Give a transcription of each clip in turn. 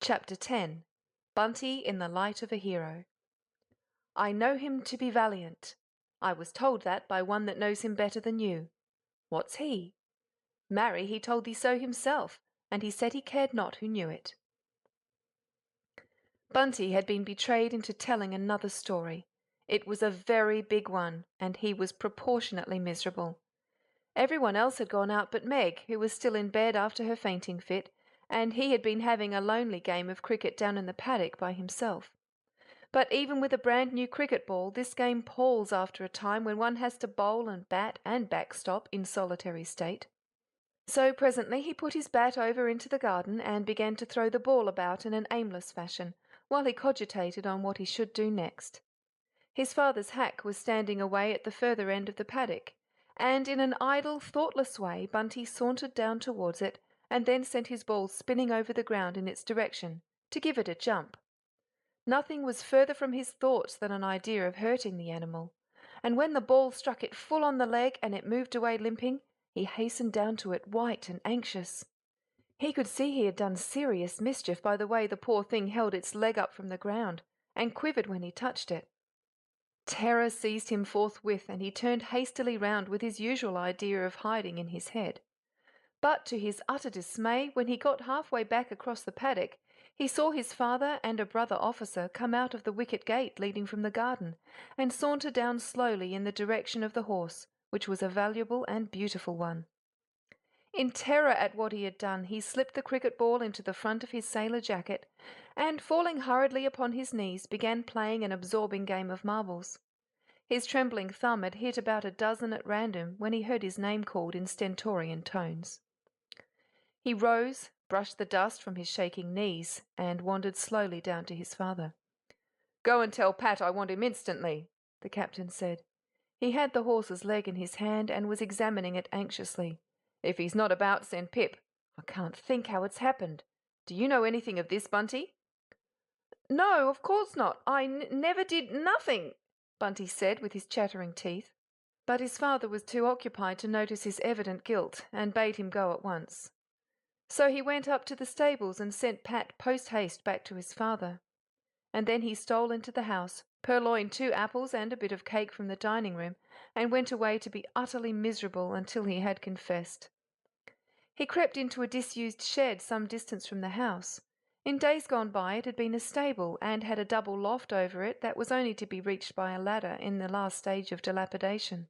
Chapter 10. Bunty in the Light of a Hero. I know him to be valiant. I was told that by one that knows him better than you. What's he? Marry, he told thee so himself, and he said he cared not who knew it. Bunty had been betrayed into telling another story. It was a very big one, and he was proportionately miserable. Everyone else had gone out but Meg, who was still in bed after her fainting fit, and he had been having a lonely game of cricket down in the paddock by himself. But even with a brand new cricket ball, this game palls after a time when one has to bowl and bat and backstop in solitary state. So presently he put his bat over into the garden and began to throw the ball about in an aimless fashion, while he cogitated on what he should do next. His father's hack was standing away at the further end of the paddock, and in an idle, thoughtless way Bunty sauntered down towards it and then sent his ball spinning over the ground in its direction, to give it a jump. Nothing was further from his thoughts than an idea of hurting the animal, and when the ball struck it full on the leg and it moved away limping, he hastened down to it white and anxious. He could see he had done serious mischief by the way the poor thing held its leg up from the ground and quivered when he touched it. Terror seized him forthwith, and he turned hastily round with his usual idea of hiding in his head. But to his utter dismay, when he got halfway back across the paddock, he saw his father and a brother officer come out of the wicket gate leading from the garden, and saunter down slowly in the direction of the horse, which was a valuable and beautiful one. In terror at what he had done, he slipped the cricket ball into the front of his sailor jacket, and falling hurriedly upon his knees, began playing an absorbing game of marbles. His trembling thumb had hit about a dozen at random when he heard his name called in stentorian tones. He rose, brushed the dust from his shaking knees, and wandered slowly down to his father. "Go and tell Pat I want him instantly," the captain said. He had the horse's leg in his hand and was examining it anxiously. "If he's not about, send Pip. I can't think how it's happened. Do you know anything of this, Bunty?" "No, of course not. I never did nothing," Bunty said with his chattering teeth. But his father was too occupied to notice his evident guilt, and bade him go at once. So he went up to the stables and sent Pat post-haste back to his father. And then he stole into the house, purloined 2 apples and a bit of cake from the dining-room, and went away to be utterly miserable until he had confessed. He crept into a disused shed some distance from the house. In days gone by it had been a stable, and had a double loft over it that was only to be reached by a ladder in the last stage of dilapidation.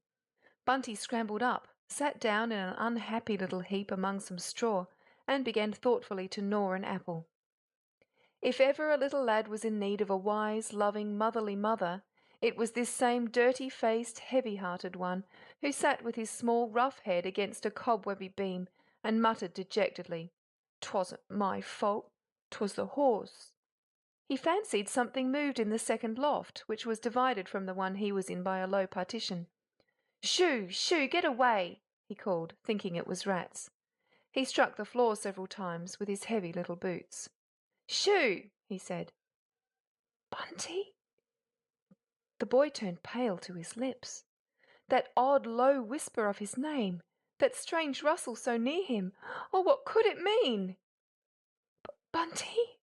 Bunty scrambled up, sat down in an unhappy little heap among some straw, and began thoughtfully to gnaw an apple. If ever a little lad was in need of a wise, loving, motherly mother, it was this same dirty-faced, heavy-hearted one who sat with his small, rough head against a cobwebby beam and muttered dejectedly, "'Twasn't my fault, 'twas the horse." He fancied something moved in the second loft, which was divided from the one he was in by a low partition. "Shoo, shoo, get away!" he called, thinking it was rats. He struck the floor several times with his heavy little boots. "Shoo!" he said. "Bunty?" The boy turned pale to his lips. That odd low whisper of his name, that strange rustle so near him, oh, what could it mean? "Bunty?"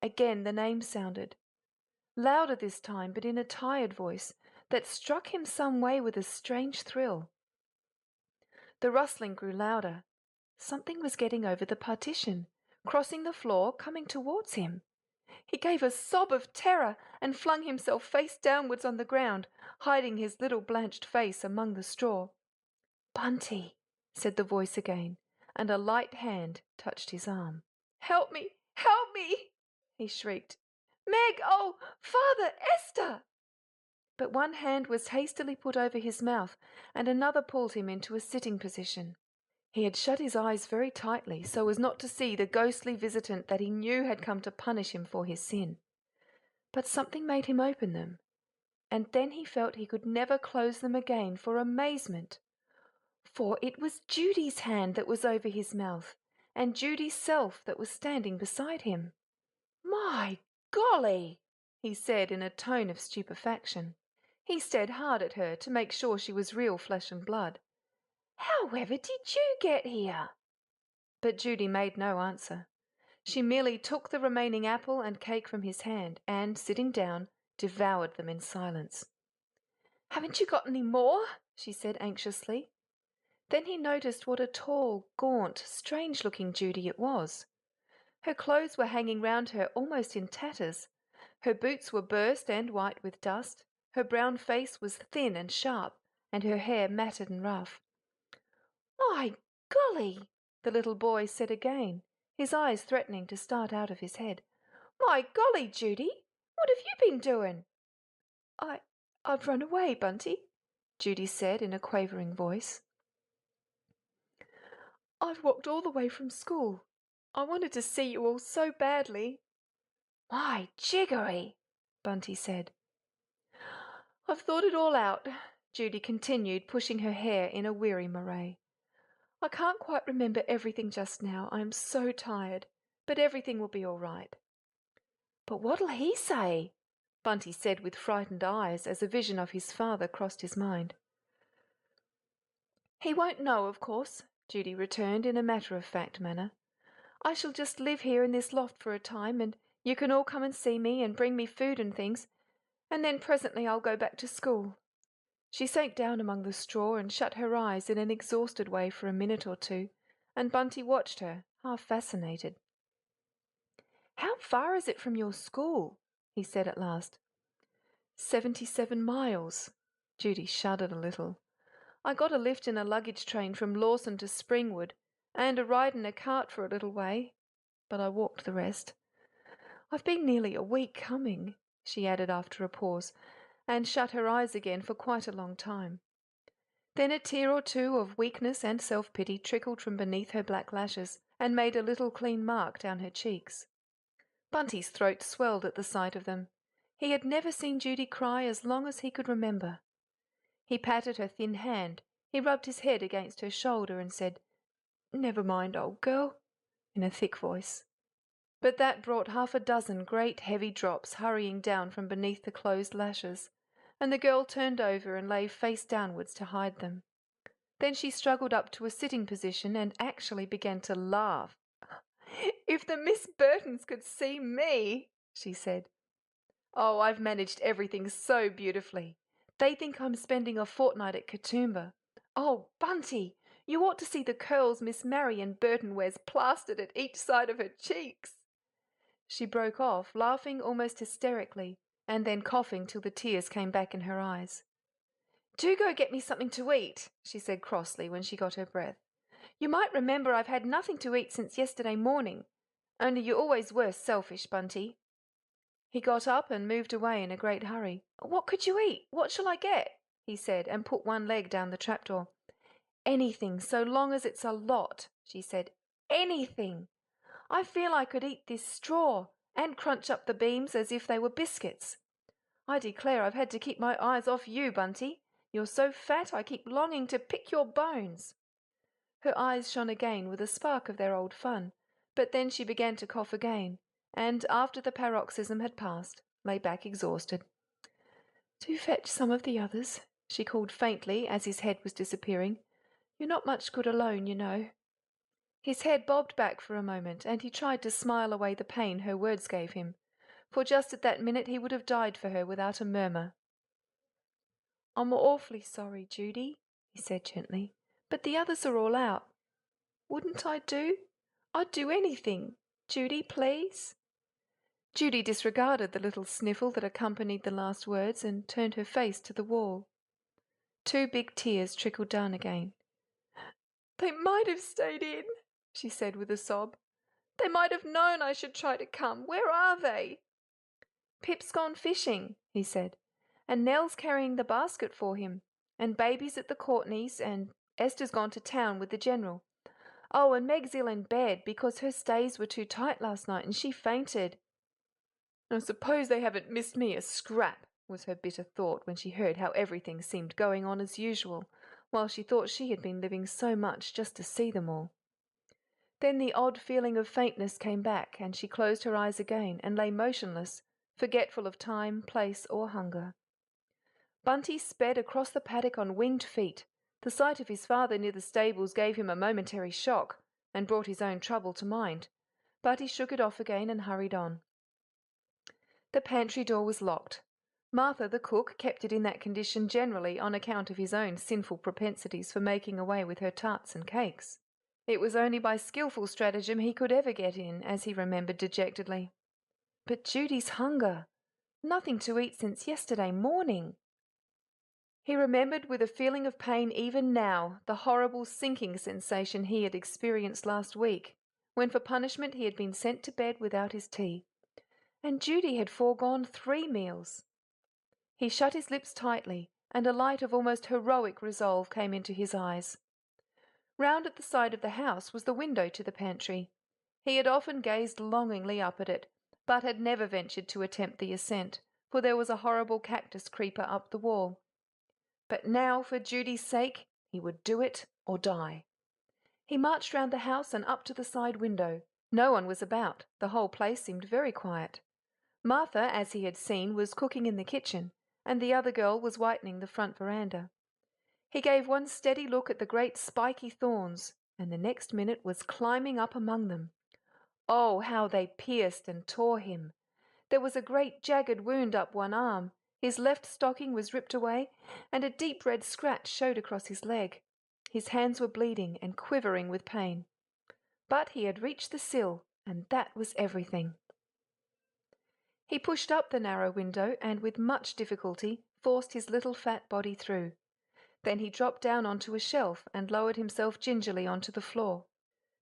Again the name sounded, louder this time, but in a tired voice that struck him some way with a strange thrill. The rustling grew louder. Something was getting over the partition, crossing the floor, coming towards him. He gave a sob of terror and flung himself face downwards on the ground, hiding his little blanched face among the straw. "Bunty," said the voice again, and a light hand touched his arm. "Help me! Help me!" he shrieked. "Meg! Oh, Father! Esther!" But one hand was hastily put over his mouth, and another pulled him into a sitting position. He had shut his eyes very tightly so as not to see the ghostly visitant that he knew had come to punish him for his sin. But something made him open them, and then he felt he could never close them again for amazement. For it was Judy's hand that was over his mouth, and Judy's self that was standing beside him. "My golly!" he said in a tone of stupefaction. He stared hard at her to make sure she was real flesh and blood. "However did you get here?" But Judy made no answer. She merely took the remaining apple and cake from his hand and, sitting down, devoured them in silence. "Haven't you got any more?" she said anxiously. Then he noticed what a tall, gaunt, strange-looking Judy it was. Her clothes were hanging round her almost in tatters. Her boots were burst and white with dust. Her brown face was thin and sharp, and her hair matted and rough. "My golly!" the little boy said again, his eyes threatening to start out of his head. "My golly, Judy, what have you been doing?" I've run away, Bunty," Judy said in a quavering voice. "I've walked all the way from school. I wanted to see you all so badly." "My jiggery!" Bunty said. "I've thought it all out," Judy continued, pushing her hair in a weary moray. "I can't quite remember everything just now, I am so tired, but everything will be all right." "But what'll he say?" Bunty said with frightened eyes as a vision of his father crossed his mind. "He won't know, of course," Judy returned in a matter-of-fact manner. "I shall just live here in this loft for a time, and you can all come and see me and bring me food and things, and then presently I'll go back to school." She sank down among the straw and shut her eyes in an exhausted way for a minute or two, and Bunty watched her, half fascinated. "How far is it from your school?" he said at last. 77 miles. Judy shuddered a little. "I got a lift in a luggage train from Lawson to Springwood, and a ride in a cart for a little way, but I walked the rest. I've been nearly a week coming," she added after a pause, and shut her eyes again for quite a long time. Then a tear or two of weakness and self-pity trickled from beneath her black lashes and made a little clean mark down her cheeks. Bunty's throat swelled at the sight of them. He had never seen Judy cry as long as he could remember. He patted her thin hand, he rubbed his head against her shoulder and said, "Never mind, old girl," in a thick voice. But that brought half a dozen great heavy drops hurrying down from beneath the closed lashes, and the girl turned over and lay face downwards to hide them. Then she struggled up to a sitting position and actually began to laugh. "If the Miss Burtons could see me," she said. "Oh, I've managed everything so beautifully. They think I'm spending a fortnight at Katoomba. Oh, Bunty, you ought to see the curls Miss Marion Burton wears plastered at each side of her cheeks." She broke off, laughing almost hysterically, and then coughing till the tears came back in her eyes. "Do go get me something to eat," she said crossly when she got her breath. "You might remember I've had nothing to eat since yesterday morning. Only you always were selfish, Bunty." He got up and moved away in a great hurry. "What could you eat? What shall I get?" he said, and put one leg down the trapdoor. "Anything, so long as it's a lot," she said. "Anything. I feel I could eat this straw and crunch up the beams as if they were biscuits. I declare I've had to keep my eyes off you, Bunty. You're so fat I keep longing to pick your bones." Her eyes shone again with a spark of their old fun, but then she began to cough again, and, after the paroxysm had passed, lay back exhausted. "Do fetch some of the others," she called faintly as his head was disappearing. "You're not much good alone, you know." His head bobbed back for a moment, and he tried to smile away the pain her words gave him, for just at that minute he would have died for her without a murmur. "I'm awfully sorry, Judy," he said gently, "but the others are all out. Wouldn't I do? I'd do anything. Judy, please." Judy disregarded the little sniffle that accompanied the last words and turned her face to the wall. 2 big tears trickled down again. "They might have stayed in," she said with a sob. "They might have known I should try to come. Where are they?" "Pip's gone fishing," he said, "and Nell's carrying the basket for him, and Baby's at the Courtneys', and Esther's gone to town with the General. Oh, and Meg's ill in bed because her stays were too tight last night and she fainted." "I suppose they haven't missed me a scrap," was her bitter thought when she heard how everything seemed going on as usual, while she thought she had been living so much just to see them all. Then the odd feeling of faintness came back, and she closed her eyes again and lay motionless, forgetful of time, place, or hunger. Bunty sped across the paddock on winged feet. The sight of his father near the stables gave him a momentary shock, and brought his own trouble to mind. but he shook it off again and hurried on. The pantry door was locked. Martha, the cook, kept it in that condition generally on account of his own sinful propensities for making away with her tarts and cakes. It was only by skilful stratagem he could ever get in, as he remembered dejectedly. But Judy's hunger! Nothing to eat since yesterday morning! He remembered with a feeling of pain even now the horrible sinking sensation he had experienced last week, when for punishment he had been sent to bed without his tea. And Judy had foregone 3 meals. He shut his lips tightly, and a light of almost heroic resolve came into his eyes. Round at the side of the house was the window to the pantry. He had often gazed longingly up at it, but had never ventured to attempt the ascent, for there was a horrible cactus creeper up the wall. But now, for Judy's sake, he would do it or die. He marched round the house and up to the side window. No one was about. The whole place seemed very quiet. Martha, as he had seen, was cooking in the kitchen, and the other girl was whitening the front veranda. He gave one steady look at the great spiky thorns, and the next minute was climbing up among them. Oh, how they pierced and tore him! There was a great jagged wound up one arm, his left stocking was ripped away, and a deep red scratch showed across his leg. His hands were bleeding and quivering with pain. But he had reached the sill, and that was everything. He pushed up the narrow window and, with much difficulty, forced his little fat body through. Then he dropped down onto a shelf and lowered himself gingerly onto the floor.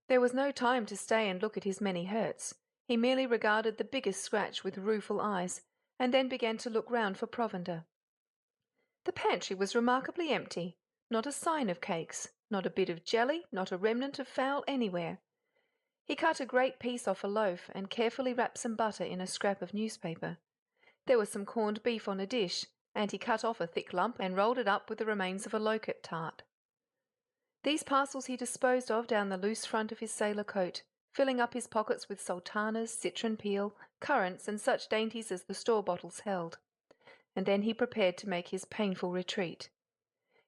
There was no time to stay and look at his many hurts. He merely regarded the biggest scratch with rueful eyes, and then began to look round for provender. The pantry was remarkably empty. Not a sign of cakes, not a bit of jelly, not a remnant of fowl anywhere. He cut a great piece off a loaf and carefully wrapped some butter in a scrap of newspaper. There was some corned beef on a dish, and he cut off a thick lump and rolled it up with the remains of a loquat tart. These parcels he disposed of down the loose front of his sailor coat, filling up his pockets with sultanas, citron peel, currants, and such dainties as the store bottles held. And then he prepared to make his painful retreat.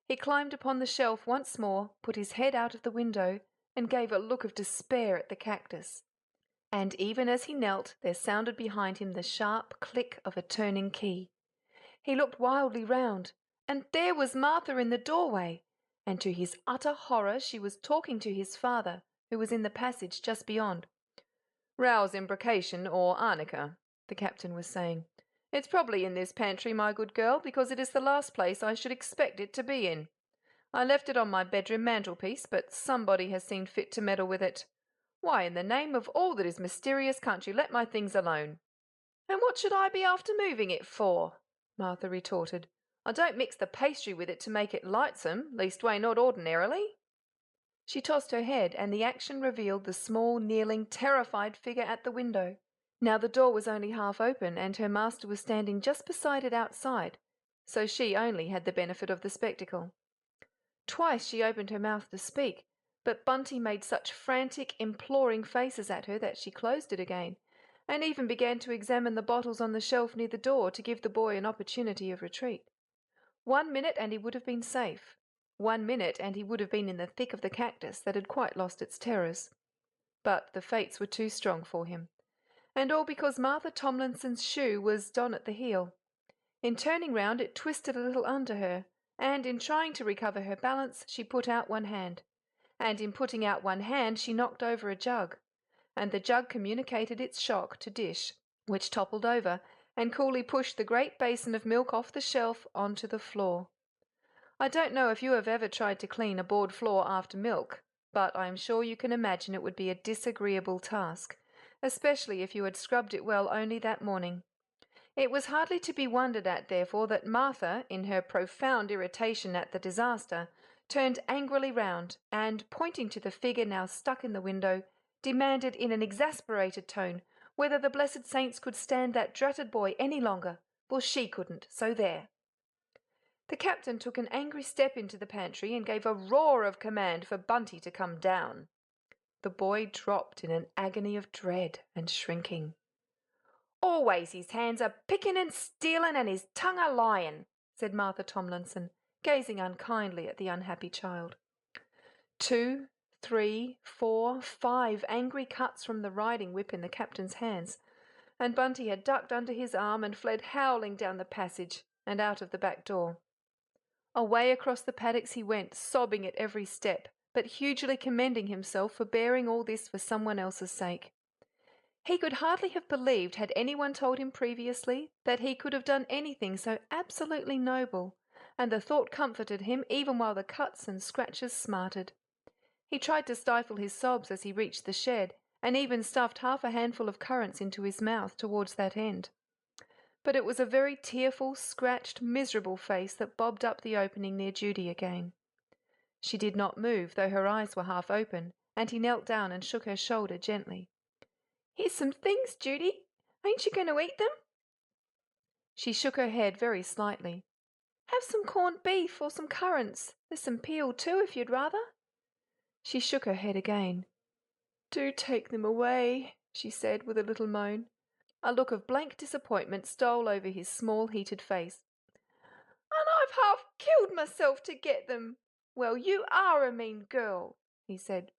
He climbed upon the shelf once more, put his head out of the window, and gave a look of despair at the cactus. And even as he knelt, there sounded behind him the sharp click of a turning key. He looked wildly round, and there was Martha in the doorway, and to his utter horror she was talking to his father, who was in the passage just beyond. "Row's imprecation, or arnica," the captain was saying. "It's probably in this pantry, my good girl, because it is the last place I should expect it to be in. I left it on my bedroom mantelpiece, but somebody has seen fit to meddle with it. Why, in the name of all that is mysterious, can't you let my things alone?" "And what should I be after moving it for?" Martha retorted. "I don't mix the pastry with it to make it lightsome, leastway not ordinarily." She tossed her head, and the action revealed the small, kneeling, terrified figure at the window. Now the door was only half open, and her master was standing just beside it outside, so she only had the benefit of the spectacle. Twice she opened her mouth to speak, but Bunty made such frantic, imploring faces at her that she closed it again, and even began to examine the bottles on the shelf near the door to give the boy an opportunity of retreat. 1 minute and he would have been safe. 1 minute and he would have been in the thick of the cactus that had quite lost its terrors. But the fates were too strong for him. And all because Martha Tomlinson's shoe was down at the heel. In turning round it twisted a little under her, and in trying to recover her balance she put out one hand. And in putting out one hand she knocked over a jug, and the jug communicated its shock to dish, which toppled over and coolly pushed the great basin of milk off the shelf onto the floor. I don't know if you have ever tried to clean a board floor after milk, but I am sure you can imagine it would be a disagreeable task, especially if you had scrubbed it well only that morning. It was hardly to be wondered at, therefore, that Martha, in her profound irritation at the disaster, turned angrily round, and, pointing to the figure now stuck in the window, demanded in an exasperated tone whether the blessed saints could stand that dratted boy any longer, for she couldn't, so there. The captain took an angry step into the pantry and gave a roar of command for Bunty to come down. The boy dropped in an agony of dread and shrinking. "Always his hands are picking and stealing and his tongue a lying," said Martha Tomlinson, gazing unkindly at the unhappy child. 2, 3, 4, 5 angry cuts from the riding whip in the captain's hands, and Bunty had ducked under his arm and fled howling down the passage and out of the back door. Away across the paddocks he went, sobbing at every step, but hugely commending himself for bearing all this for someone else's sake. He could hardly have believed, had anyone told him previously, that he could have done anything so absolutely noble, and the thought comforted him even while the cuts and scratches smarted. He tried to stifle his sobs as he reached the shed, and even stuffed half a handful of currants into his mouth towards that end. But it was a very tearful, scratched, miserable face that bobbed up the opening near Judy again. She did not move, though her eyes were half open, and he knelt down and shook her shoulder gently. "Here's some things, Judy. Ain't you going to eat them?" She shook her head very slightly. "Have some corned beef or some currants. There's some peel too, if you'd rather." She shook her head again. "Do take them away," she said with a little moan. A look of blank disappointment stole over his small, heated face. "And I've half killed myself to get them. Well, you are a mean girl," he said.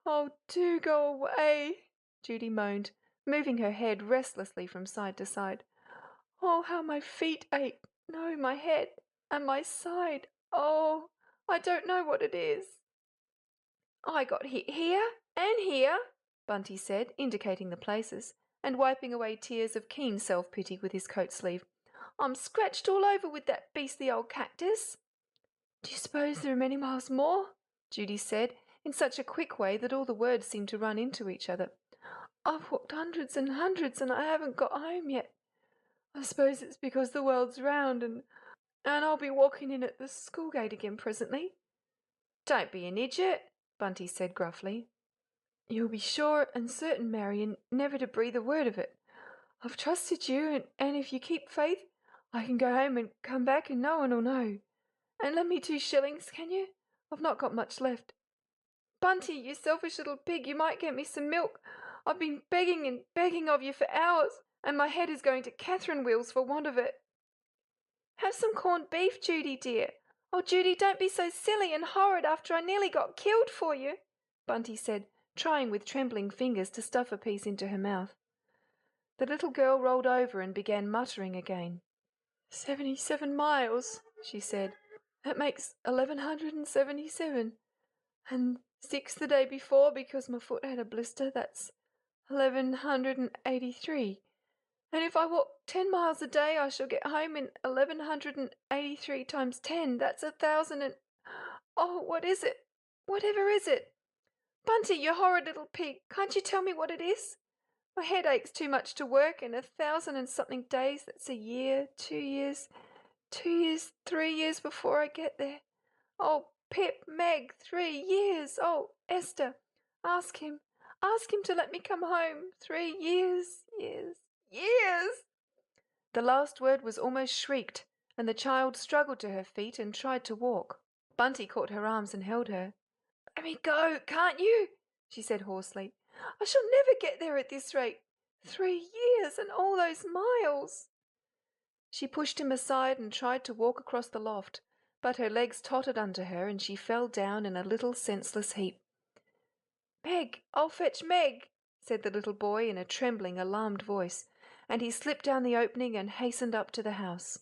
"Oh, do go away," Judy moaned, moving her head restlessly from side to side. "Oh, how my feet ache, no, my head, and my side. Oh, I don't know what it is." "I got hit here and here," Bunty said, indicating the places, and wiping away tears of keen self-pity with his coat sleeve. "I'm scratched all over with that beastly old cactus." "Do you suppose there are many miles more?" Judy said, in such a quick way that all the words seemed to run into each other. "I've walked hundreds and hundreds and I haven't got home yet. I suppose it's because the world's round and I'll be walking in at the school gate again presently." "Don't be an idiot," Bunty said gruffly. "You'll be sure and certain, Mary, and never to breathe a word of it. I've trusted you, and if you keep faith, I can go home and come back and no one'll know. And lend me 2 shillings, can you? I've not got much left. Bunty, you selfish little pig, you might get me some milk. I've been begging and begging of you for hours, and my head is going to Catherine wheels for want of it." "Have some corned beef, Judy dear. Oh, Judy, don't be so silly and horrid after I nearly got killed for you," Bunty said, trying with trembling fingers to stuff a piece into her mouth. The little girl rolled over and began muttering again. 77 miles, she said. "That makes 1177. And 6 the day before because my foot had a blister. That's 1183. And if I walk 10 miles a day, I shall get home in 1183 times 10. That's 1,000 and... Oh, what is it? Whatever is it? Bunty, you horrid little pig, can't you tell me what it is? My head aches too much to work, and 1,000 and something days, that's a year, 2 years, 2 years, 3 years before I get there. Oh, Pip, Meg, 3 years. Oh, Esther, ask him to let me come home. 3 years, years, years." The last word was almost shrieked, and the child struggled to her feet and tried to walk. Bunty caught her arms and held her. "Let me go, can't you?" she said hoarsely. "I shall never get there at this rate. 3 years and all those miles." She pushed him aside and tried to walk across the loft, but her legs tottered under her and she fell down in a little senseless heap. "Meg, I'll fetch Meg," said the little boy in a trembling, alarmed voice, and he slipped down the opening and hastened up to the house.